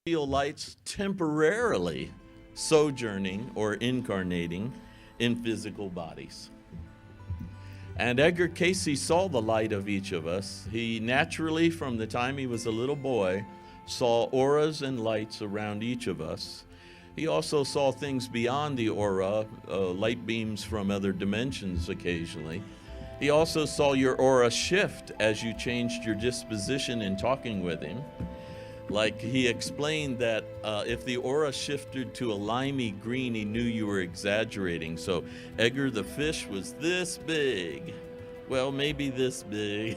lights temporarily sojourning or incarnating in physical bodies. And Edgar Cayce saw the light of each of us. He naturally, from the time he was a little boy, saw auras and lights around each of us. He also saw things beyond the aura, light beams from other dimensions occasionally. He also saw your aura shift as you changed your disposition in talking with him. Like he explained that if the aura shifted to a limey green, he knew you were exaggerating. So Edgar the fish was this big. Well, maybe this big.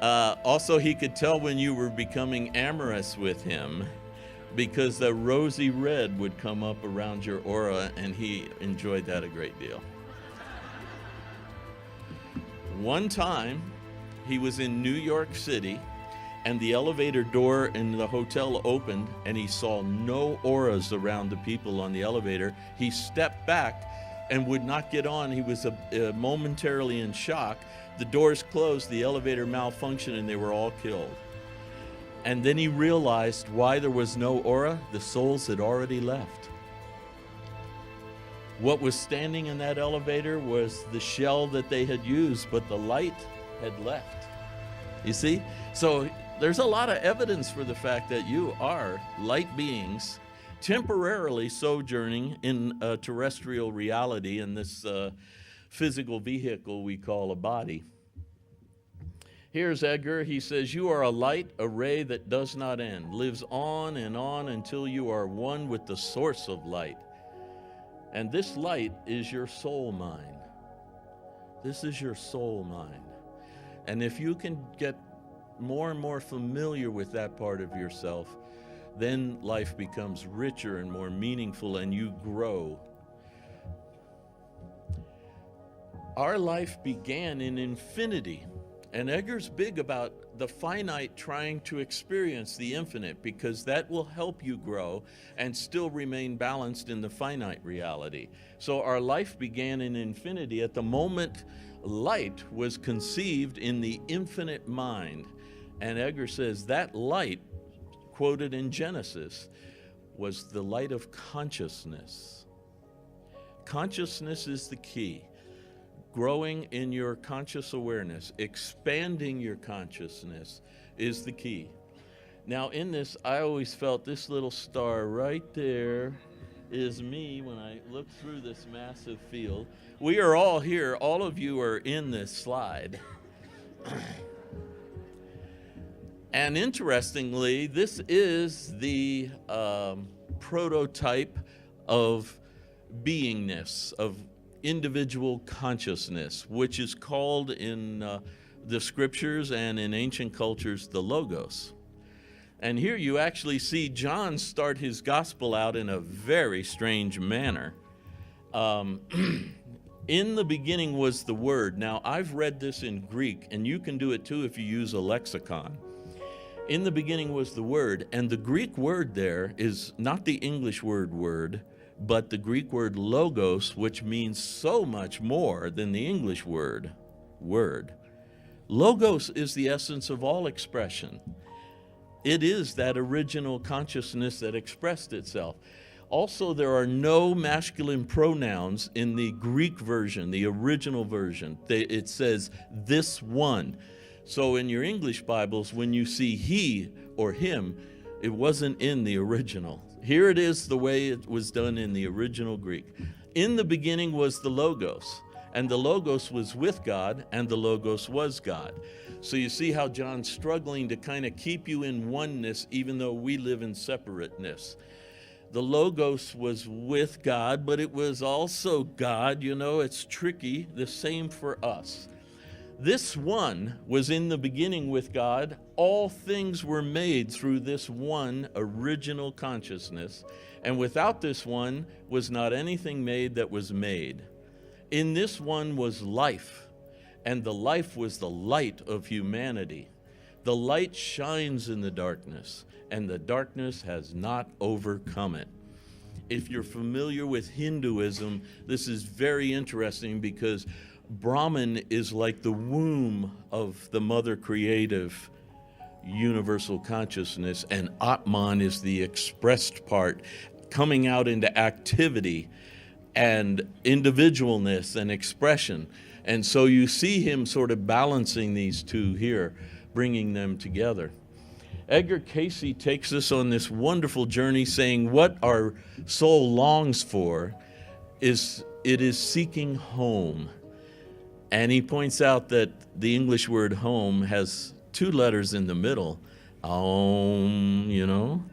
Also, he could tell when you were becoming amorous with him because the rosy red would come up around your aura, and he enjoyed that a great deal. One time, he was in New York City, and the elevator door in the hotel opened, and he saw no auras around the people on the elevator. He stepped back and would not get on. He was momentarily in shock. The doors closed, the elevator malfunctioned, and they were all killed. And then he realized why there was no aura. The souls had already left. What was standing in that elevator was the shell that they had used, but the light had left. You see? So there's a lot of evidence for the fact that you are light beings temporarily sojourning in a terrestrial reality in this physical vehicle we call a body. Here's Edgar. He says, "You are a light, a ray that does not end, lives on and on until you are one with the source of light. And this light is your soul mind." This is your soul mind. And if you can get more and more familiar with that part of yourself, then life becomes richer and more meaningful, and you grow. Our life began in infinity, and Edgar's big about the finite trying to experience the infinite, because that will help you grow and still remain balanced in the finite reality. So our life began in infinity at the moment light was conceived in the infinite mind. And Edgar says that light, quoted in Genesis, was the light of consciousness. Consciousness is the key. Growing in your conscious awareness, expanding your consciousness is the key. Now in this, I always felt this little star right there is me when I look through this massive field. We are all here. All of you are in this slide. And interestingly, this is the prototype of beingness, of individual consciousness, which is called in the scriptures and in ancient cultures the Logos. And here you actually see John start his gospel out in a very strange manner. In the beginning was the Word. Now, I've read this in Greek, and you can do it too if you use a lexicon. In the beginning was the Word, and the Greek word there is not the English word, but the Greek word logos, which means so much more than the English word. Logos is the essence of all expression. It is that original consciousness that expressed itself. Also, there are no masculine pronouns in the Greek version, the original version. It says this one. So in your English Bibles, when you see he or him, it wasn't in the original. Here it is the way it was done in the original Greek. In the beginning was the Logos, and the Logos was with God, and the Logos was God. So you see how John's struggling to kind of keep you in oneness, even though we live in separateness. The Logos was with God, but it was also God. You know, it's tricky. The same for us. This one was in the beginning with God. All things were made through this one original consciousness, and without this one was not anything made that was made. In this one was life, and the life was the light of humanity. The light shines in the darkness, and the darkness has not overcome it. If you're familiar with Hinduism, this is very interesting because Brahman is like the womb of the mother creative universal consciousness, and Atman is the expressed part, coming out into activity and individualness and expression. And so you see him sort of balancing these two here, bringing them together. Edgar Cayce takes us on this wonderful journey, saying what our soul longs for is seeking home. And he points out that the English word home has two letters in the middle, you know.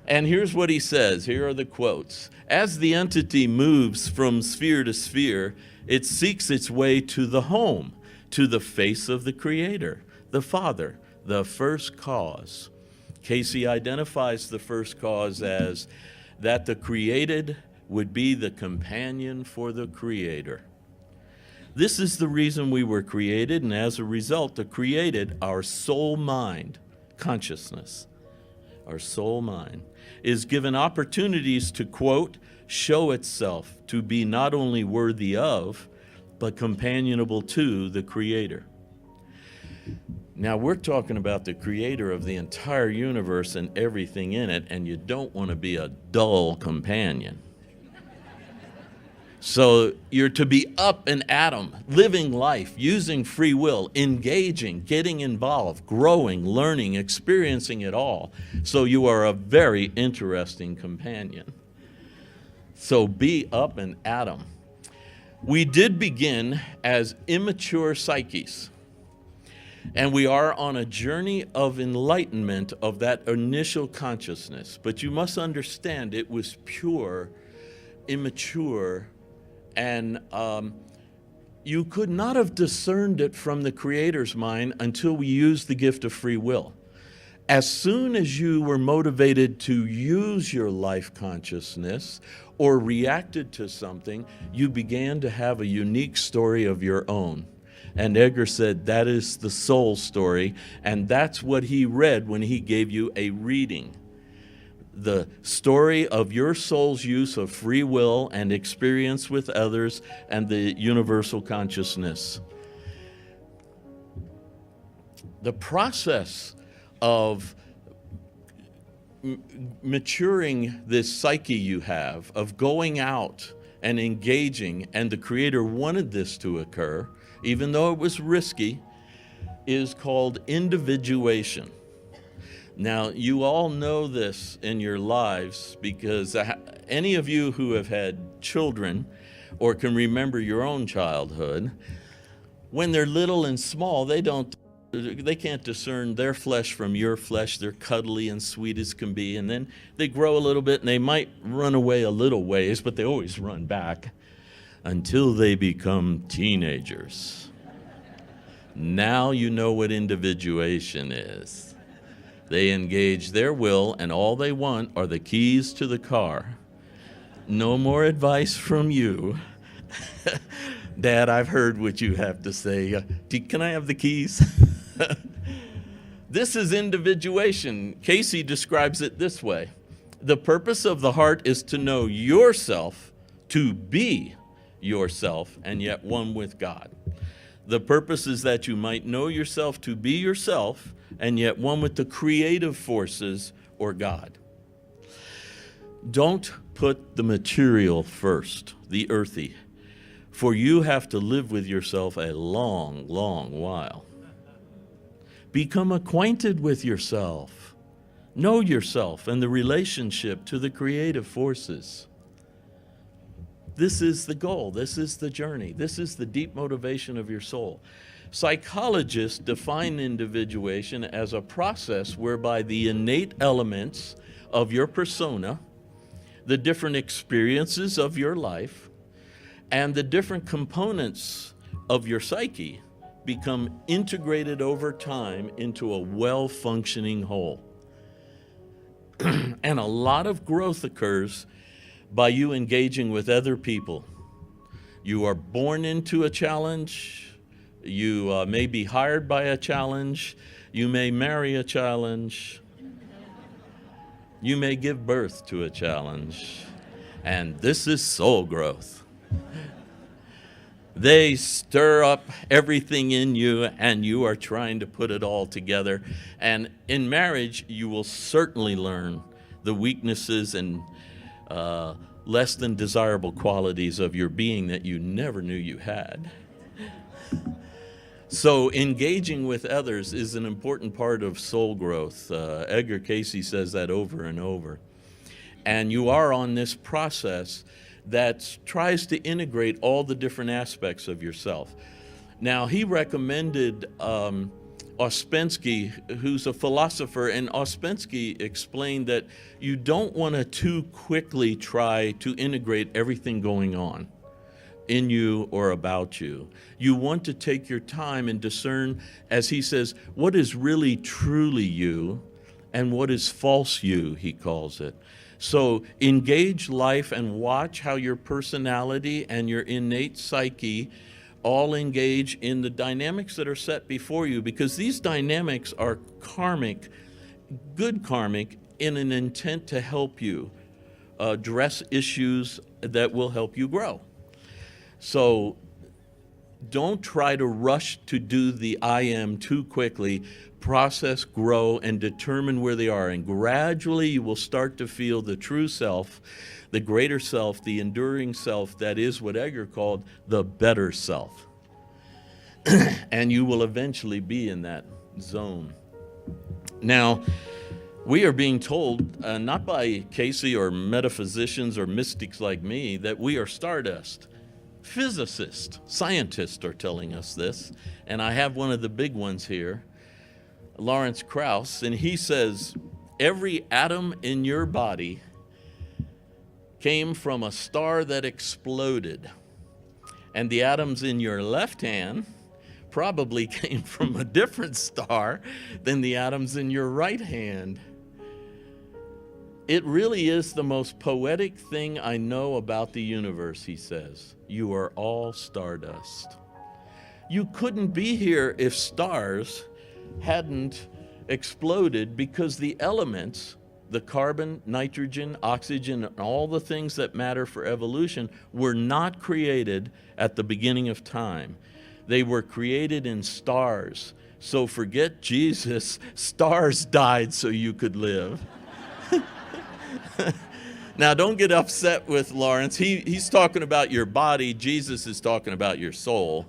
And here's what he says. Here are the quotes. As the entity moves from sphere to sphere, it seeks its way to the home, to the face of the Creator, the Father, the first cause. Cayce identifies the first cause as that the created would be the companion for the Creator. This is the reason we were created, and as a result, the created, our soul mind, consciousness, our soul mind, is given opportunities to, quote, show itself to be not only worthy of, but companionable to the Creator. Now, we're talking about the Creator of the entire universe and everything in it, and you don't want to be a dull companion. So you're to be up and at 'em, living life, using free will, engaging, getting involved, growing, learning, experiencing it all. So you are a very interesting companion. So be up and at 'em. We did begin as immature psyches, and we are on a journey of enlightenment of that initial consciousness. But you must understand it was pure, immature, and you could not have discerned it from the Creator's mind until we used the gift of free will. As soon as you were motivated to use your life consciousness or reacted to something, you began to have a unique story of your own. And Edgar said that is the soul story, and that's what he read when he gave you a reading. The story of your soul's use of free will and experience with others and the universal consciousness. The process of maturing this psyche you have, of going out and engaging, and the Creator wanted this to occur, even though it was risky, is called individuation. Now, you all know this in your lives because any of you who have had children or can remember your own childhood, when they're little and small, they can't discern their flesh from your flesh. They're cuddly and sweet as can be, and then they grow a little bit and they might run away a little ways, but they always run back until they become teenagers. Now you know what individuation is. They engage their will, and all they want are the keys to the car. No more advice from you. Dad, I've heard what you have to say. Can I have the keys? This is individuation. Cayce describes it this way. The purpose of the heart is to know yourself, to be yourself, and yet one with God. The purpose is that you might know yourself to be yourself, and yet one with the creative forces or God. Don't put the material first, the earthy, for you have to live with yourself a long, long while. Become acquainted with yourself. Know yourself and the relationship to the creative forces. This is the goal. This is the journey. This is the deep motivation of your soul. Psychologists define individuation as a process whereby the innate elements of your persona, the different experiences of your life, and the different components of your psyche become integrated over time into a well-functioning whole. And a lot of growth occurs by you engaging with other people. You are born into a challenge. You may be hired by a challenge. You may marry a challenge. You may give birth to a challenge. And this is soul growth. They stir up everything in you, and you are trying to put it all together. And in marriage, you will certainly learn the weaknesses and less than desirable qualities of your being that you never knew you had. So engaging with others is an important part of soul growth. Edgar Cayce says that over and over. And you are on this process that tries to integrate all the different aspects of yourself. Now, he recommended Ouspensky, who's a philosopher, and Ouspensky explained that you don't want to too quickly try to integrate everything going on in you or about you. You want to take your time and discern, as he says, what is really truly you and what is false you, he calls it. So engage life and watch how your personality and your innate psyche all engage in the dynamics that are set before you, because these dynamics are karmic, good karmic, in an intent to help you address issues that will help you grow. So don't try to rush to do the I am too quickly. Process, grow, and determine where they are. And gradually you will start to feel the true self, the greater self, the enduring self that is what Edgar called the better self. And you will eventually be in that zone. Now, we are being told, not by Cayce or metaphysicians or mystics like me, that we are stardust. Physicists, scientists are telling us this, and I have one of the big ones here, Lawrence Krauss, and he says, every atom in your body came from a star that exploded, and the atoms in your left hand probably came from a different star than the atoms in your right hand. It really is the most poetic thing I know about the universe, he says. You are all stardust. You couldn't be here if stars hadn't exploded, because the elements, the carbon, nitrogen, oxygen, and all the things that matter for evolution were not created at the beginning of time. They were created in stars. So forget Jesus, stars died so you could live. Now, don't get upset with Lawrence. He's talking about your body. Jesus is talking about your soul.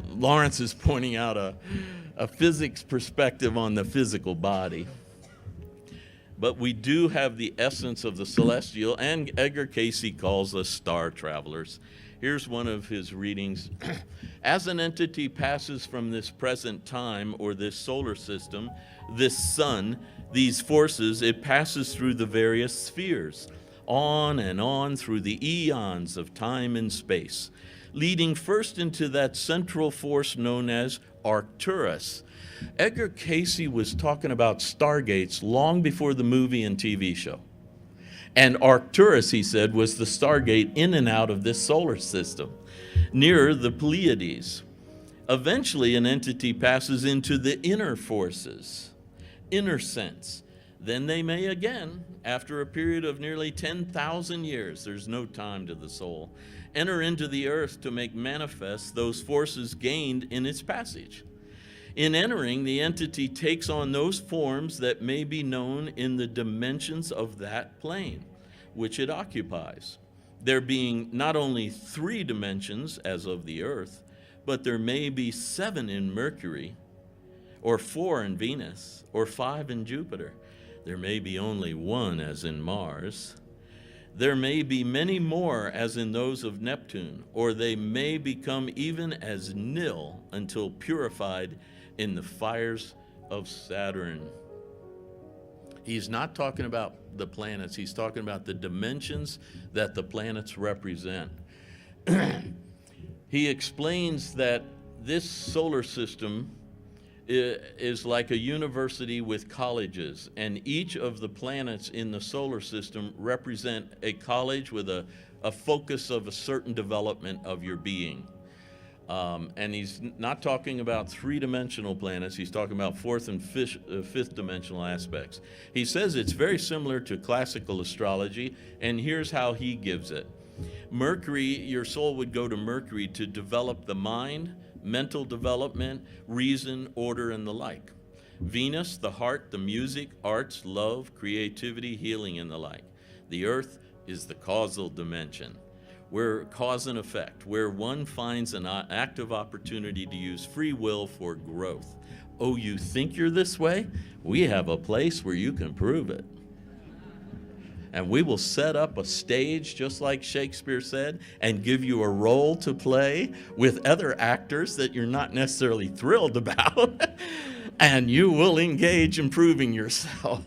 Lawrence is pointing out a physics perspective on the physical body. But we do have the essence of the celestial, and Edgar Cayce calls us star travelers. Here's one of his readings. As an entity passes from this present time, or this solar system, this sun, these forces, it passes through the various spheres, on and on through the eons of time and space, leading first into that central force known as Arcturus. Edgar Cayce was talking about stargates long before the movie and TV show. And Arcturus, he said, was the stargate in and out of this solar system, near the Pleiades. Eventually, an entity passes into the inner forces, inner sense. Then they may again, after a period of nearly 10,000 years, there's no time to the soul, enter into the earth to make manifest those forces gained in its passage. In entering, the entity takes on those forms that may be known in the dimensions of that plane, which it occupies. There being not only 3 dimensions, as of the earth, but there may be 7 in Mercury, or 4 in Venus, or 5 in Jupiter. There may be only 1, as in Mars. There may be many more, as in those of Neptune, or they may become even as nil until purified in the fires of Saturn. He's not talking about the planets. He's talking about the dimensions that the planets represent. He explains that this solar system is like a university with colleges, and each of the planets in the solar system represent a college with a focus of a certain development of your being. And he's not talking about 3-dimensional planets. He's talking about 4th and 5th dimensional aspects. He says it's very similar to classical astrology, and here's how he gives it. Mercury, your soul would go to Mercury to develop the mind, mental development, reason, order, and the like. Venus, the heart, the music, arts, love, creativity, healing, and the like. The earth is the causal dimension, where cause and effect, where one finds an active opportunity to use free will for growth. Oh, you think you're this way? We have a place where you can prove it. And we will set up a stage, just like Shakespeare said, and give you a role to play with other actors that you're not necessarily thrilled about. And you will engage in proving yourself.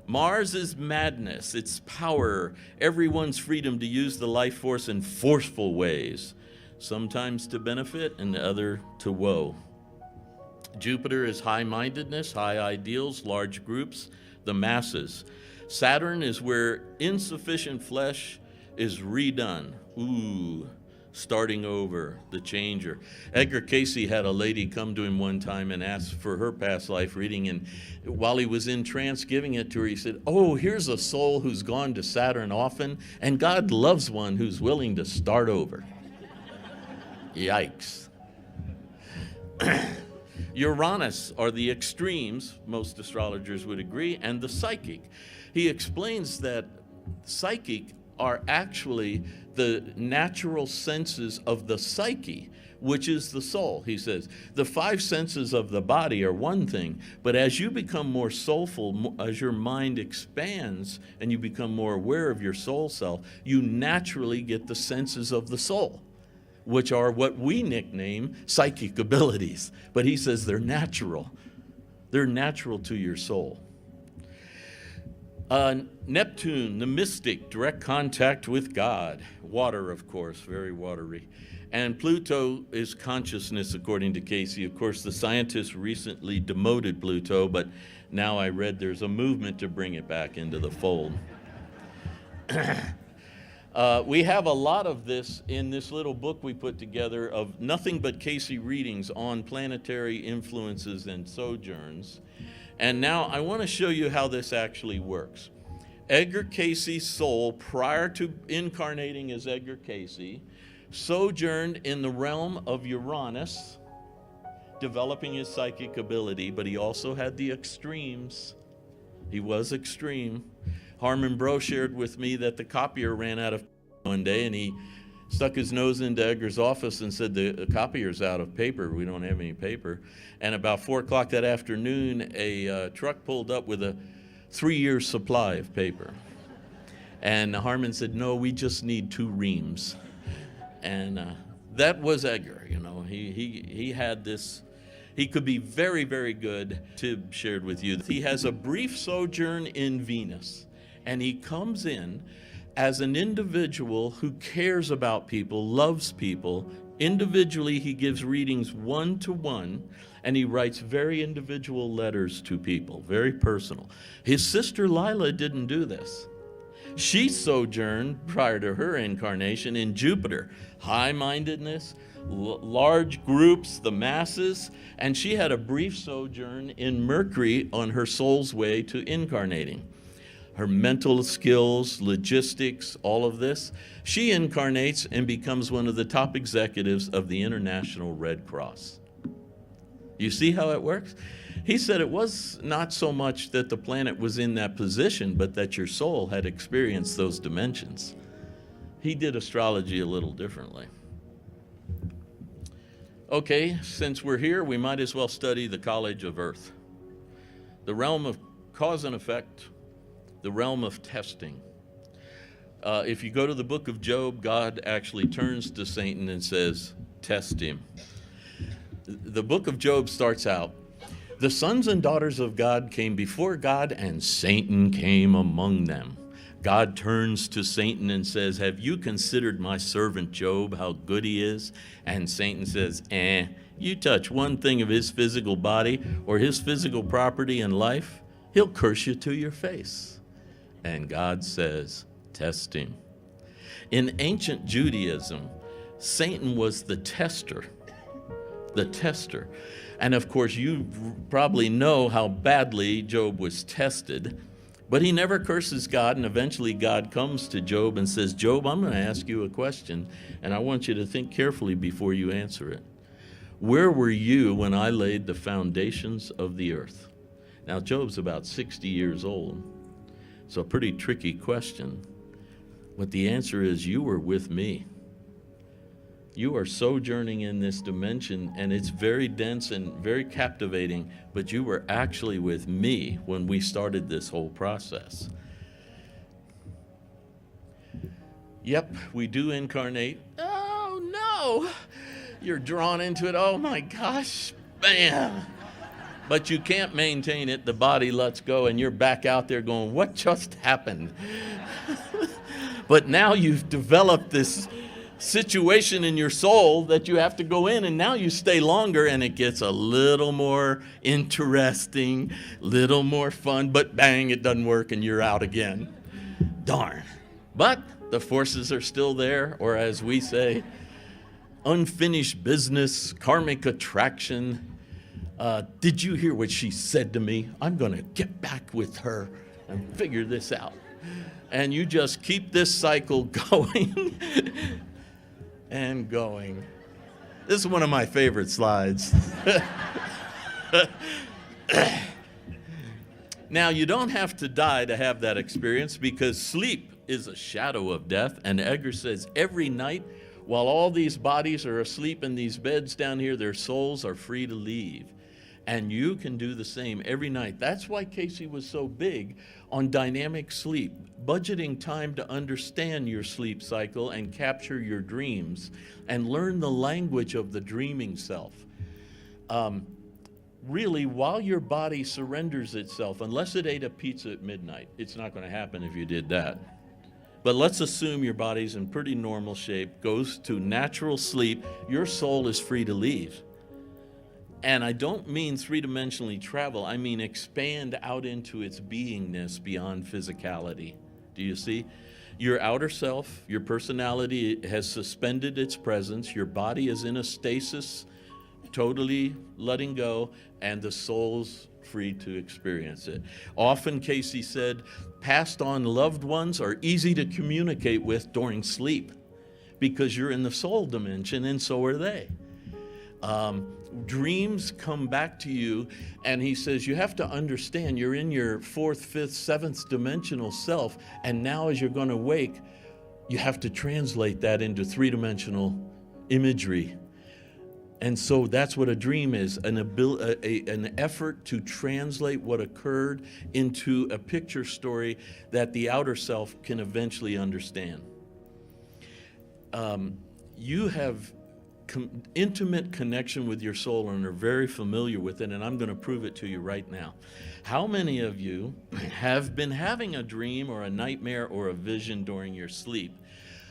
Mars is madness, it's power, everyone's freedom to use the life force in forceful ways, sometimes to benefit and other to woe. Jupiter is high-mindedness, high ideals, large groups, the masses. Saturn is where insufficient flesh is redone. Ooh, starting over, the changer. Edgar Cayce had a lady come to him one time and ask for her past life reading, and while he was in trance giving it to her, he said, oh, here's a soul who's gone to Saturn often, and God loves one who's willing to start over. Yikes. Uranus are the extremes, most astrologers would agree, and the psychic. He explains that psychic are actually the natural senses of the psyche, which is the soul. He says, the five senses of the body are one thing, but as you become more soulful, as your mind expands and you become more aware of your soul self, you naturally get the senses of the soul, which are what we nickname psychic abilities. But he says they're natural. They're natural to your soul. Neptune, the mystic, direct contact with God. Water, of course, very watery. And Pluto is consciousness, according to Cayce. Of course, the scientists recently demoted Pluto, but now I read there's a movement to bring it back into the fold. We have a lot of this in this little book we put together of nothing but Cayce readings on planetary influences and sojourns. And now I want to show you how this actually works. Edgar Cayce's soul, prior to incarnating as Edgar Cayce, sojourned in the realm of Uranus, developing his psychic ability, but he also had the extremes. He was extreme. Harmon Bro shared with me that the copier ran out of one day, and he stuck his nose into Edgar's office and said, the copier's out of paper. We don't have any paper. And about 4 o'clock that afternoon, a truck pulled up with a 3-year supply of paper. And Harmon said, no, we just need 2 reams. And that was Edgar, you know. He had this, he could be very, very good. Tib shared with you. He has a brief sojourn in Venus, and he comes in as an individual who cares about people, loves people. Individually, he gives readings 1-to-1, and he writes very individual letters to people, very personal. His sister Lila didn't do this. She sojourned prior to her incarnation in Jupiter, high-mindedness, large groups, the masses, and she had a brief sojourn in Mercury on her soul's way to incarnating. Her mental skills, logistics, all of this. She incarnates and becomes one of the top executives of the International Red Cross. You see how it works? He said it was not so much that the planet was in that position, but that your soul had experienced those dimensions. He did astrology a little differently. Okay, since we're here, we might as well study the College of Earth. The realm of cause and effect, the realm of testing. If you go to the book of Job, God actually turns to Satan and says, test him. The book of Job starts out, the sons and daughters of God came before God, and Satan came among them. God turns to Satan and says, have you considered my servant Job, how good he is? And Satan says, you touch one thing of his physical body or his physical property and life, he'll curse you to your face. And God says, test him. In ancient Judaism, Satan was the tester. The tester. And of course, you probably know how badly Job was tested. But he never curses God, and eventually God comes to Job and says, Job, I'm going to ask you a question, and I want you to think carefully before you answer it. Where were you when I laid the foundations of the earth? Now, Job's about 60 years old, so a pretty tricky question. But the answer is, you were with me. You are sojourning in this dimension, and it's very dense and very captivating, but you were actually with me when we started this whole process. Yep, we do incarnate. Oh, no. You're drawn into it. Oh, my gosh. Bam. But you can't maintain it. The body lets go, and you're back out there going, what just happened? But now you've developed this situation in your soul that you have to go in, and now you stay longer, and it gets a little more interesting, little more fun, but bang, it doesn't work, and you're out again. Darn. But the forces are still there, or as we say, unfinished business, karmic attraction. Did you hear what she said to me? I'm going to get back with her and figure this out. And you just keep this cycle going and going. This is one of my favorite slides. Now, you don't have to die to have that experience, because sleep is a shadow of death. And Edgar says every night, while all these bodies are asleep in these beds down here, their souls are free to leave. And you can do the same every night. That's why Cayce was so big on dynamic sleep, budgeting time to understand your sleep cycle and capture your dreams and learn the language of the dreaming self. Really, while your body surrenders itself, unless it ate a pizza at midnight, it's not going to happen if you did that. But let's assume your body's in pretty normal shape, goes to natural sleep, your soul is free to leave. And I don't mean three-dimensionally travel, I mean expand out into its beingness beyond physicality. Do you see? Your outer self, your personality has suspended its presence, your body is in a stasis, totally letting go, and the soul's free to experience it. Often, Cayce said, passed on loved ones are easy to communicate with during sleep because you're in the soul dimension and so are they. Dreams come back to you, and he says you have to understand you're in your fourth, fifth, seventh dimensional self, and now as you're going to wake, you have to translate that into three-dimensional imagery. And so that's what a dream is, an effort to translate what occurred into a picture story that the outer self can eventually understand. You have intimate connection with your soul and are very familiar with it, and I'm going to prove it to you right now. How many of you have been having a dream or a nightmare or a vision during your sleep,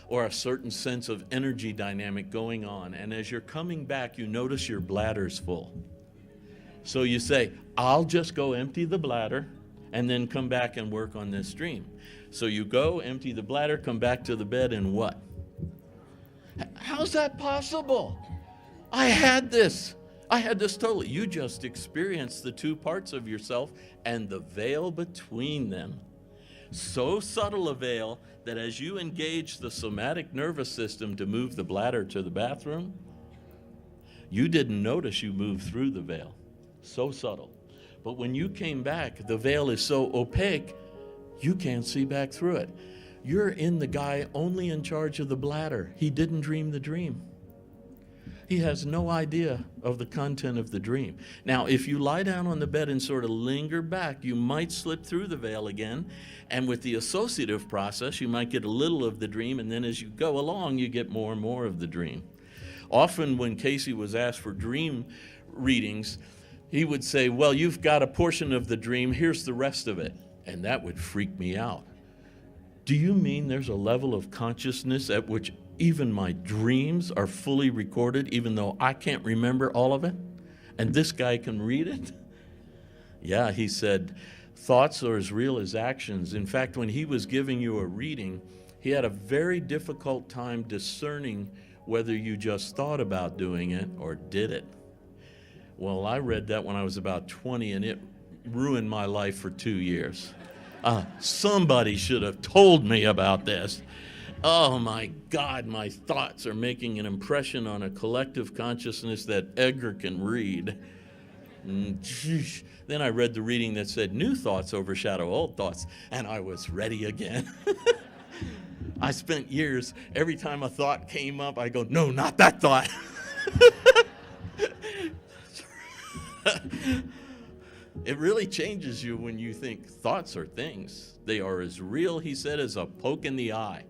or a certain sense of energy dynamic going on, and as you're coming back, you notice your bladder's full? So you say, I'll just go empty the bladder and then come back and work on this dream. So you go, empty the bladder, come back to the bed, and what? How's that possible? I had this totally. You just experienced the two parts of yourself and the veil between them. So subtle a veil that as you engage the somatic nervous system to move the bladder to the bathroom, you didn't notice you moved through the veil. So subtle. But when you came back, the veil is so opaque, you can't see back through it. You're in the guy only in charge of the bladder. He didn't dream the dream. He has no idea of the content of the dream. Now, if you lie down on the bed and sort of linger back, you might slip through the veil again. And with the associative process, you might get a little of the dream, and then as you go along, you get more and more of the dream. Often when Cayce was asked for dream readings, he would say, well, you've got a portion of the dream, here's the rest of it. And that would freak me out. Do you mean there's a level of consciousness at which even my dreams are fully recorded, even though I can't remember all of it? And this guy can read it? Yeah, he said, thoughts are as real as actions. In fact, when he was giving you a reading, he had a very difficult time discerning whether you just thought about doing it or did it. Well, I read that when I was about 20, and it ruined my life for 2 years. Somebody should have told me about this. Oh my God, my thoughts are making an impression on a collective consciousness that Edgar can read. Then I read the reading that said, new thoughts overshadow old thoughts, and I was ready again. I spent years, every time a thought came up, I go, no, not that thought. It really changes you when you think thoughts are things. They are as real, he said, as a poke in the eye.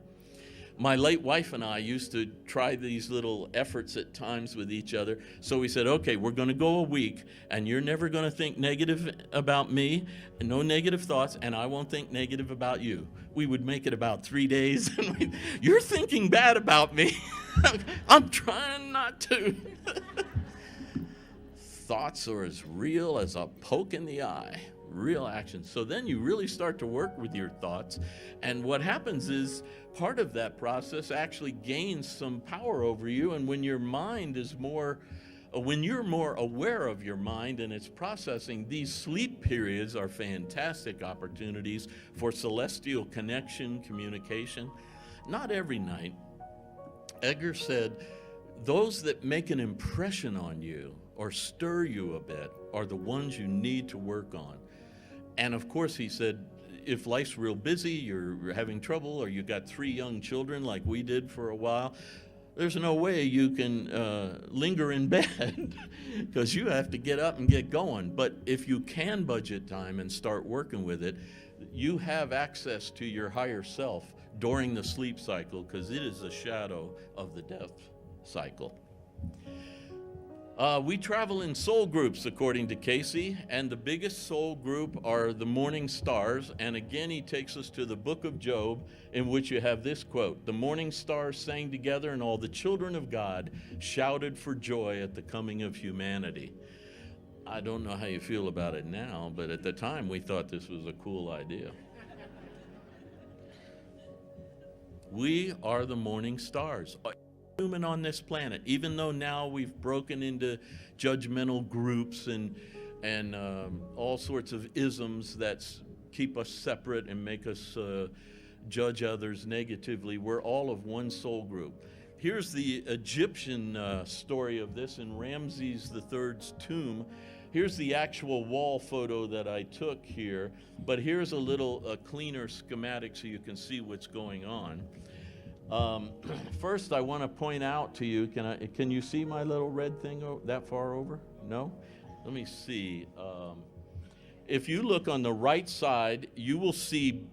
My late wife and I used to try these little efforts at times with each other. So we said, okay, we're going to go a week, and you're never going to think negative about me, and no negative thoughts, and I won't think negative about you. We would make it about 3 days, and you're thinking bad about me. I'm trying not to. Thoughts are as real as a poke in the eye. Real action. So then you really start to work with your thoughts, and what happens is part of that process actually gains some power over you. And when your mind is when you're more aware of your mind and its processing, these sleep periods are fantastic opportunities for celestial connection, communication. Not every night. Edgar said, those that make an impression on you or stir you a bit are the ones you need to work on. And of course, he said, if life's real busy, you're having trouble, or you got 3 young children like we did for a while, there's no way you can linger in bed because you have to get up and get going. But if you can budget time and start working with it, you have access to your higher self during the sleep cycle, because it is a shadow of the death cycle. We travel in soul groups, according to Cayce, and the biggest soul group are the morning stars. And again, he takes us to the book of Job, in which you have this quote: the morning stars sang together, and all the children of God shouted for joy at the coming of humanity. I don't know how you feel about it now, but at the time we thought this was a cool idea. We are the morning stars. Human on this planet, even though now we've broken into judgmental groups and all sorts of isms that keep us separate and make us judge others negatively, we're all of one soul group. Here's the Egyptian story of this in Ramses III's tomb. Here's the actual wall photo that I took here, but here's a little cleaner schematic so you can see what's going on. First, I want to point out to you, can you see my little red thing that far over? No? Let me see. If you look on the right side, you will see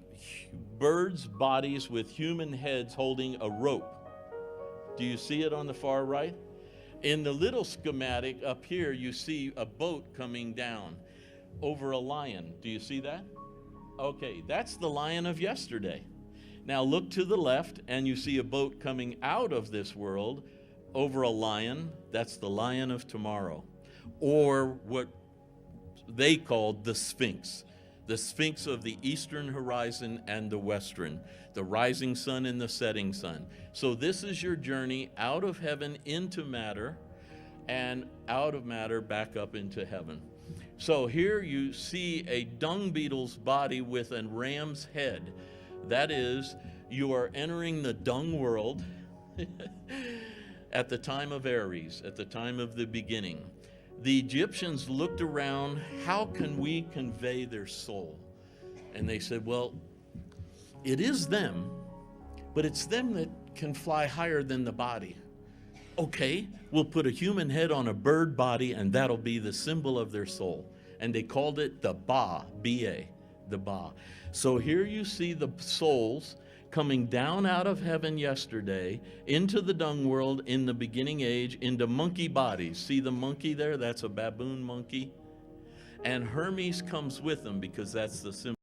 birds' bodies with human heads holding a rope. Do you see it on the far right? In the little schematic up here, you see a boat coming down over a lion. Do you see that? Okay, that's the lion of yesterday. Now look to the left, and you see a boat coming out of this world over a lion. That's the lion of tomorrow, or what they called the Sphinx of the eastern horizon and the western, the rising sun and the setting sun. So this is your journey out of heaven into matter, and out of matter back up into heaven. So here you see a dung beetle's body with a ram's head. That is, you are entering the dung world at the time of Aries, at the time of the beginning. The Egyptians looked around, how can we convey their soul? And they said, well, it is them, but it's them that can fly higher than the body. Okay, we'll put a human head on a bird body, and that'll be the symbol of their soul. And they called it the Ba, B-A, the Ba. So here you see the souls coming down out of heaven yesterday into the dung world in the beginning age, into monkey bodies. See the monkey there? That's a baboon monkey. And Hermes comes with them because that's the symbol.